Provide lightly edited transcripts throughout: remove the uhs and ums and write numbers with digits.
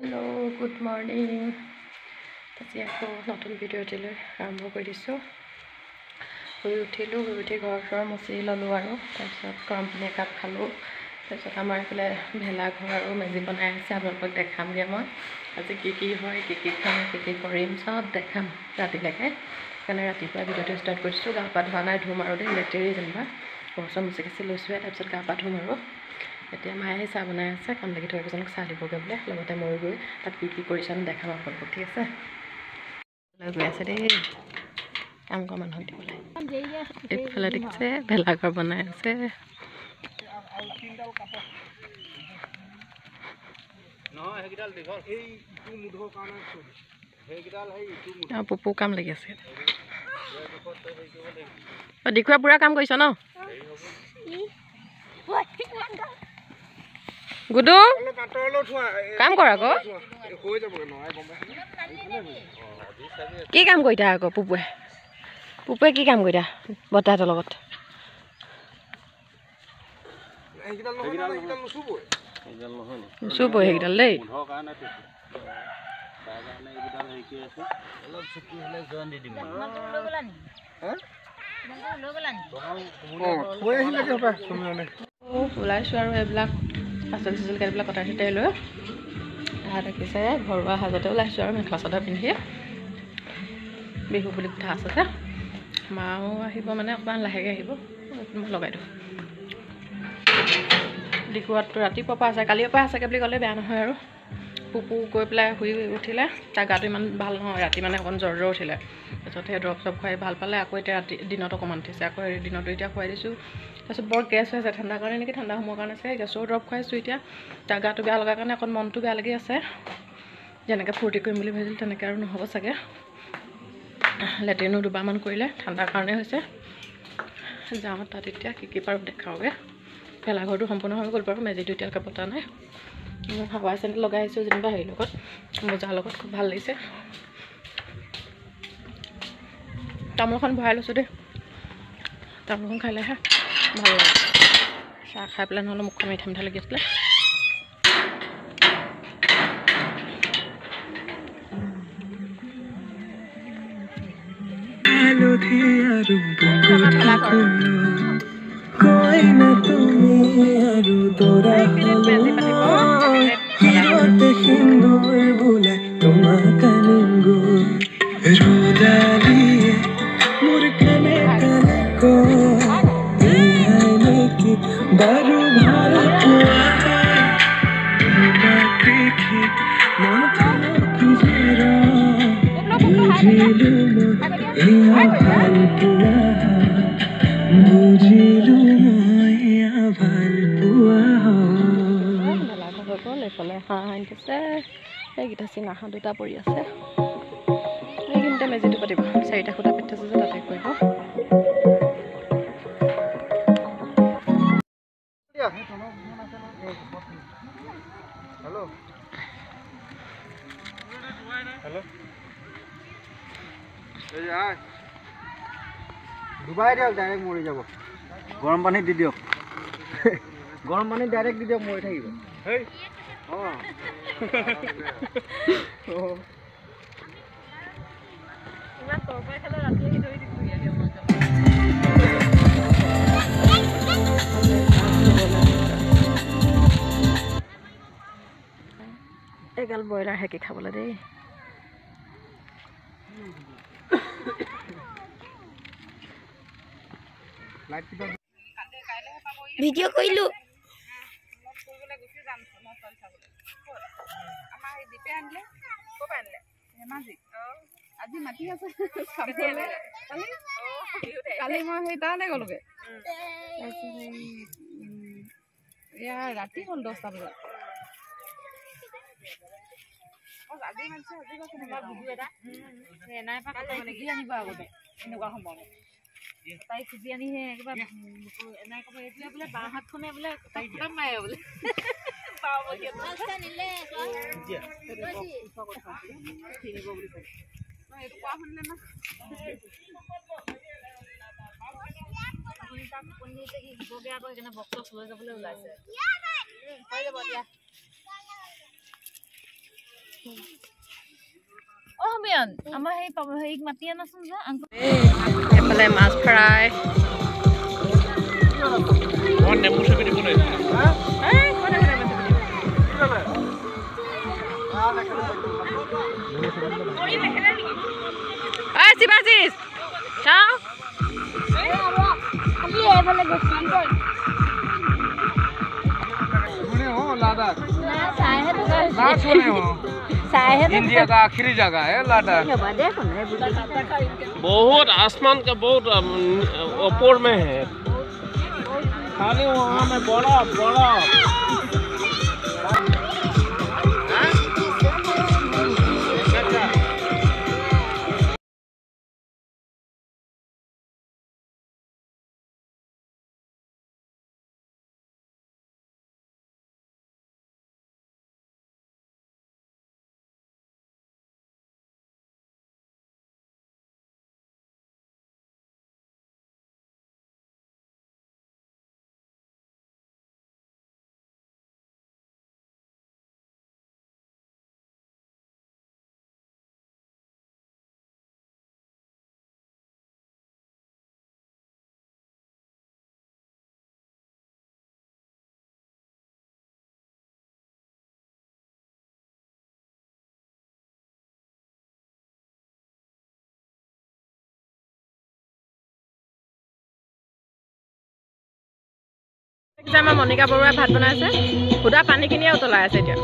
Hello good morning আজি আকৌ নতুন ভিডিঅ' এটালৈ আৰম্ভ কৰি দিছোঁ শুই উঠিলোঁ শুই উঠি ঘৰ চৰ মচি ল'লোঁ আৰু তাৰপিছত গৰম পানী একাপ খালোঁ তাৰপিছত আমাৰ এইফালে ভেলাঘৰ আৰু মেজি বনাই আছে আপোনালোকক দেখামগৈ মই আজি কি হয় কি খাম কি কৰিম চব দেখাম ৰাতিলৈকে সেইকাৰণে ৰাতিপুৱা ভিডিঅ'টো ষ্টাৰ্ট কৰিছোঁ গা পা ধোৱা নাই ধুম আৰু দেই লেতেৰি যেনিবা ঘৰ চৰ মুচি কাচি লৈছোঁহে তাৰপিছত গা পা ধুম আৰু এতিয়া মায়ে আহি চাহ বনাই আছে কাম লাগি থকা কেইজনক চাহ দিবগৈ বোলে লগতে মই গৈ তাত কি কৰিছে আমি দেখাম আপোনালোকক ঠিক আছে গৈ আছে দেই কাম কৰা মানুহক দিবলৈ এইফালে দেখিছে ভেলাঘৰ বনাই আছে পুপু কাম লাগি আছে দীঘুৱা বুঢ়া কাম কৰিছ ন গুডু কাম কৰ আকৌ কি কাম কৰিতা আকৌ পুপুৱে কি কাম কৰিতা বতাহতৰ লগত নুচুবই সেইকেইডাল দেই ওলাইছোঁ আৰু এইবিলাক পাচলি চাচলি কাটিবিলাক কটাই চটাই লৈ দেখিছে ঘৰুৱা সাজতে ওলাইছোঁ আৰু মেখেলা চাদৰ পিন্ধি বিহু বুলি কথা আছে যে মাও আহিব মানে অকণমান লাহেকৈ আহিব লগাই দিওঁ ডিকুৱাতটো ৰাতিপুৱাৰ পৰা আছে কালিৰ পৰা আছেগৈ বুলি ক'লে বেয়া নহয় আৰু পুপু গৈ পেলাই শুই উঠিলে তাৰ গাটো ইমান ভাল নহয় ৰাতি মানে অকণ জ্বৰ উঠিলে তাৰপিছত সেই দৰৱ চৰব খুৱাই ভাল পালে আকৌ এতিয়া ৰাতি দিনত অকণমান উঠিছে আকৌ দিনতো এতিয়া খুৱাই দিছোঁ তাৰপিছত বৰ গেছ হৈ আছে ঠাণ্ডাৰ কাৰণে নেকি ঠাণ্ডা সময়ৰ কাৰণে আছে গেছৰ দৰৱ খুৱাইছোঁ এতিয়া তাৰ গাটো বেয়া লগাৰ কাৰণে অকণ মনটো বেয়া লাগি আছে যেনেকৈ ফূৰ্তি কৰিম বুলি ভাবিছিলোঁ তেনেকৈ আৰু নহ'ব চাগে লেট্ৰিনো দুবাৰমান কৰিলে ঠাণ্ডাৰ কাৰণে হৈছে যাওঁ তাত এতিয়া কি পাৰোঁ দেখাওঁগৈ ভেলাঘৰটো সম্পূৰ্ণ হৈ গ'ল বাৰু মেজিটো এতিয়ালৈকে পতা নাই মই হাৱাই চেণ্ডেল লগাই আহিছোঁ যেনিবা হেৰিৰ লগত মোজাৰ লগত খুব ভাল লাগিছে তামোলখন ভৰাই লৈছোঁ দেই তামোলখন খালেহে ভাল লাগে চাহ খাই পেলাই নহ'লে মুখখন মিঠা মিঠা লাগি আছিলে এইফালে হাঁহ আনিছে সেইকেইটা চিঙা হাঁহ দুটা পৰি আছে সেইখিনিতে মেজিটো পাতিব 4টা খুটা পাতি থৈছে যে তাতে কৰিব ডুবাই দিয়ক ডাইৰেক্ট মৰি যাব গৰম পানীত দি দিয়ক গৰম পানীত ডাইৰেক্ট দি দিয়ক মৰি থাকিব এগাল ব্ৰইলাৰ হেকি খাবলৈ দেই ভিডিঅ' কৰিলোঁ আজি মাতি আছে কালি মই সেই তাতে গ'লোগে এয়া ৰাতি হ'ল 10টা বজাত আজি মাতিছে আজি কোনোবা ভিডিঅ' এটা এনাই পৰা খুজি আনিব আগতে এনেকুৱা সময় তাই খুজি আনি সেই একেবাৰে এনাই ক'ব এইটোৱে বোলে বাঁ হাতখনে বোলে তাক খুটাম মাৰে বোলে এইটো কোৱা শুনিলে ন আপুনি তাক পনীতে কি দিবগৈ আকৌ সেইকাৰণে বক্স লৈ যাবলৈ ওলাইছে হৈ যাব দিয়া অ মিয়ান আমাৰ হেৰি মাতি আনাচোন যে এফালে মাছ ফ্ৰাই শিৱাজীছ চাওঁ इंडिया का आखिरी जगह है लद्दाख। बहुत आसमान का बहुत ऊपर में है खाली वहाँ में बर्फ बर्फ আমাৰ মনিকা বৰুৱাই ভাত বনাইছে সুদা পানীখিনিয়ে উতলাই আছে এতিয়া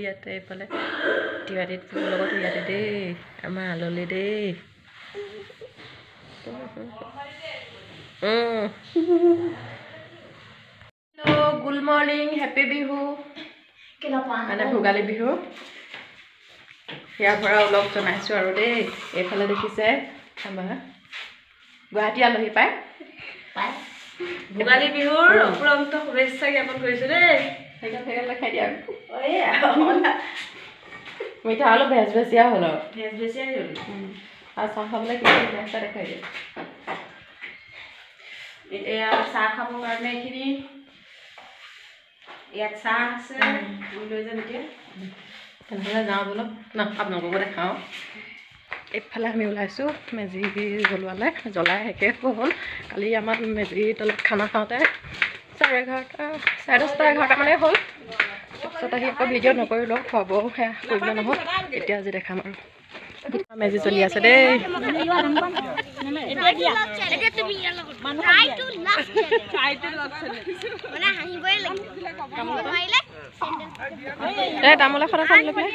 ইয়াতে এইফালে তিৱাৰীত ফুলৰ লগত ইয়াতে দেই আমাৰ আললি দেই hello' good morning happy Bihu মানে ভোগালী বিহু ইয়াৰ পৰা অলপ জনাইছোঁ আৰু দেই এইফালে দেখিছে আমাৰ গুৱাহাটী আলহী পায় ভোগালী বিহুৰ অপুৰন্ত শুভেচ্ছা জ্ঞাপন কৰিছোঁ দেই খাই দিয়া মিঠা অলপ ভেজ ভেচিয়া হ'ল আৰু ভেজ ভেচিয়াই হ'ল আৰু চাহ খাবলৈ কি ভেজটা দেখাই দিয়ে এয়া চাহ খাবৰ কাৰণে এইখিনি ইয়াত চাহ আছে লৈ যাম এতিয়া তেনেহ'লে যাওঁ বলক ন আপোনালোককো দেখাওঁ এইফালে আমি ওলাইছোঁ মেজি জ্বলোৱালে জ্বলাই শেষে হ'ল কালি আমাৰ মেজিৰ তলত খানা খাওঁতে 11:30 10:30 মানে হ'ল তাৰপিছত আহি আকৌ ভিডিঅ' নকৰিলোঁ খোৱা বোৱাও সেয়া কৰিবলৈ নহ'ল এতিয়া আজি দেখাম আৰু মেজি চলি আছে দেই এই তামোল এখন এখন লৈ পেলাই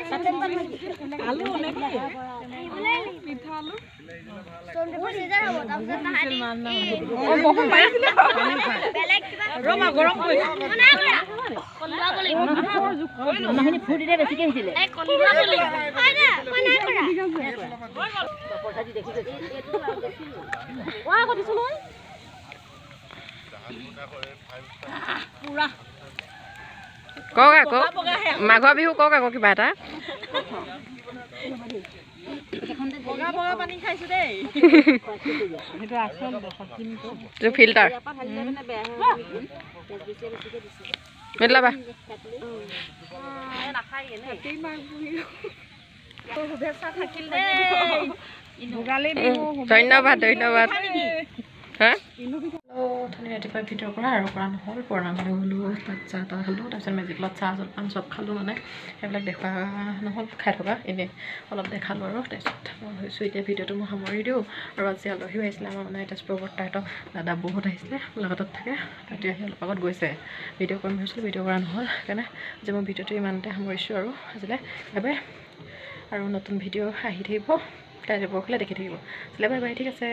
কওক আকৌ মাঘৰ বিহু কওক আকৌ কিবা এটা ফিল্টাৰ মিলাবা শুভেচ্ছা থাকিল দেই ধন্যবাদ ধন্যবাদ হা অথনি ৰাতিপুৱা ভিতৰৰ পৰা আৰু কৰা নহ'ল পুৰণা ঘৰলৈ গ'লোঁ তাত চাহ তাহ খালোঁ তাৰপিছত মেজিকলত চাহ জলপান চব খালোঁ মানে সেইবিলাক দেখুওৱা নহ'ল খাই থকা এনেই অলপ দেখালোঁ আৰু তাৰপিছত মই ভাবিছোঁ এতিয়া ভিডিঅ'টো মই সামৰি দিওঁ আৰু আজি আলহীও আহিছিলে আমাৰ মানে তেজপুৰ বৰ্তাহঁতৰ দাদা বহুত আহিছিলে গোলাঘাটত থাকে তাতে আহি অলপ আগত গৈছে ভিডিঅ' কৰিম ভাবিছিলোঁ ভিডিঅ' কৰা নহ'ল সেইকাৰণে আজি মই ভিডিঅ'টো ইমানতে সামৰিছোঁ আৰু আজিলৈ বাই আৰু নতুন ভিডিঅ' আহি থাকিব কাইলৈ পৰহিলৈ দেখি থাকিব বাই বাই ঠিক আছে।